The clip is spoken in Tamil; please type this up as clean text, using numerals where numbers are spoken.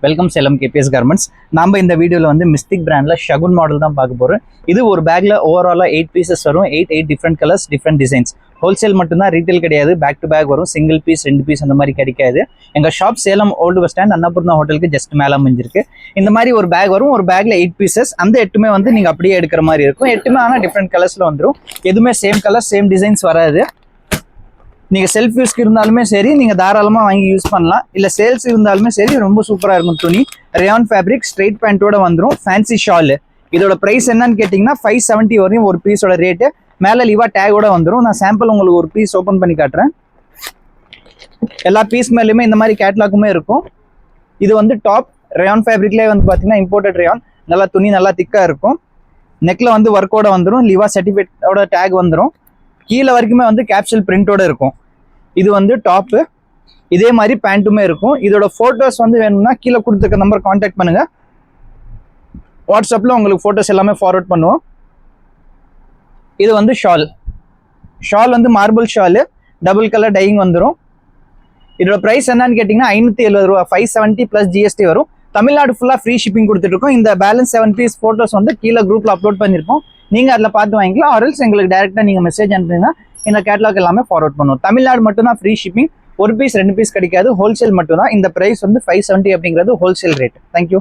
Welcome Salem KBS garments. நம்ம இந்த வீடியோவில் வந்து மிஸ்டிக் பிராண்டில் ஷகுன் மாடல் தான் பார்க்க போகிறோம். இது ஒரு பேக்கில் ஓவராலாக 8 பீசஸ் வரும். 8 different colours, different designs. Wholesale மட்டும்தான், ரீட்டைல் கிடையாது. பேக் டு பேக் வரும். சிங்கிள் பீஸ், 2 பீஸ் அந்த மாதிரி கிடைக்காது. எங்கள் shop Salem old bus stand Annapoorna ஹோட்டலுக்கு ஜஸ்ட் மேலே அமைஞ்சிருக்கு. இந்த மாதிரி ஒரு பேக் வரும். ஒரு பேக்கில் 8 பீசஸ். அந்த 8மே வந்து நீங்கள் அப்படியே எடுக்கிற மாதிரி இருக்கும். 8மே ஆனால் டிஃப்ரெண்ட் கலர்ஸில் வந்துடும். எதுவுமே சேம் கலர், சேம் டிசைன்ஸ் வராது. நீங்கள் செல்ஃப் யூஸ்க்கு இருந்தாலுமே சரி, நீங்கள் தாராளமாக வாங்கி யூஸ் பண்ணலாம். இல்லை சேல்ஸ் இருந்தாலுமே சரி, ரொம்ப சூப்பராக இருக்கும். துணி ரயான் ஃபேப்ரிக், ஸ்ட்ரெயிட் பேண்ட்டோட வந்துடும். Fancy shawl. இதோட ப்ரைஸ் என்னன்னு கேட்டிங்கன்னா 570 வரையும் ஒரு பீஸோட ரேட்டு. மேலே லிவா டேகோட வந்துடும். நான் சாம்பிள் உங்களுக்கு ஒரு பீஸ் ஓப்பன் பண்ணி காட்டுறேன். எல்லா பீஸ் மேலேயுமே இந்த மாதிரி கேட்லாக்குமே இருக்கும். இது வந்து டாப் ரயான் ஃபேப்ரிக்லேயே வந்து பார்த்தீங்கன்னா இம்போர்ட்டட் ரயான். நல்லா துணி நல்லா திக்காக இருக்கும். நெக்கில் வந்து ஒர்க்கோட வந்துடும். லிவா சர்டிஃபிகேட்டோட டேக் வந்துடும். கீழே வரைக்குமே வந்து கேப்சூல் பிரிண்டோட இருக்கும். இது வந்து டாப்பு. இதே மாதிரி பேண்ட்டுமே இருக்கும். இதோட ஃபோட்டோஸ் வந்து வேணும்னா கீழே கொடுத்துருக்க நம்பர் கான்டாக்ட் பண்ணுங்க. வாட்ஸ்அப்பில் உங்களுக்கு ஃபோட்டோஸ் எல்லாமே ஃபார்வர்ட் பண்ணுவோம். இது வந்து ஷால். ஷால் வந்து marble shawl, double colour dyeing வந்துடும். இதோட ப்ரைஸ் என்னன்னு கேட்டிங்கன்னா 570 ரூபா. 570 ப்ளஸ் ஜிஎஸ்டி வரும். தமிழ்நாடு ஃபுல்லாக ஃப்ரீ ஷிப்பிங் கொடுத்துட்ருக்கோம். இந்த பேலன்ஸ் 7 பீஸ் ஃபோட்டோஸ் வந்து கீழே குரூப்பில் அப்லோட் பண்ணியிருக்கோம். நீங்கள் அதில் பார்த்து வாங்கிக்கலாம். ஆர்எல்ஸ் எங்களுக்கு டேரெக்டாக நீங்கள் மெசேஜ் அனுப்புனீங்கன்னா இந்த கேட்லாக் எல்லாமே ஃபார்வர்ட் பண்ணுவோம். தமிழ்நாடு மட்டும் தான் ஃப்ரீ ஷிப்பிங். ஒரு பீஸ் 2 பீஸ் கிடைக்காது. ஹோல்சேல் மட்டும் தான். இந்த ப்ரைஸ் வந்து 570 அப்படிங்கிறது ஹோல்சேல் ரேட். தேங்க்யூ.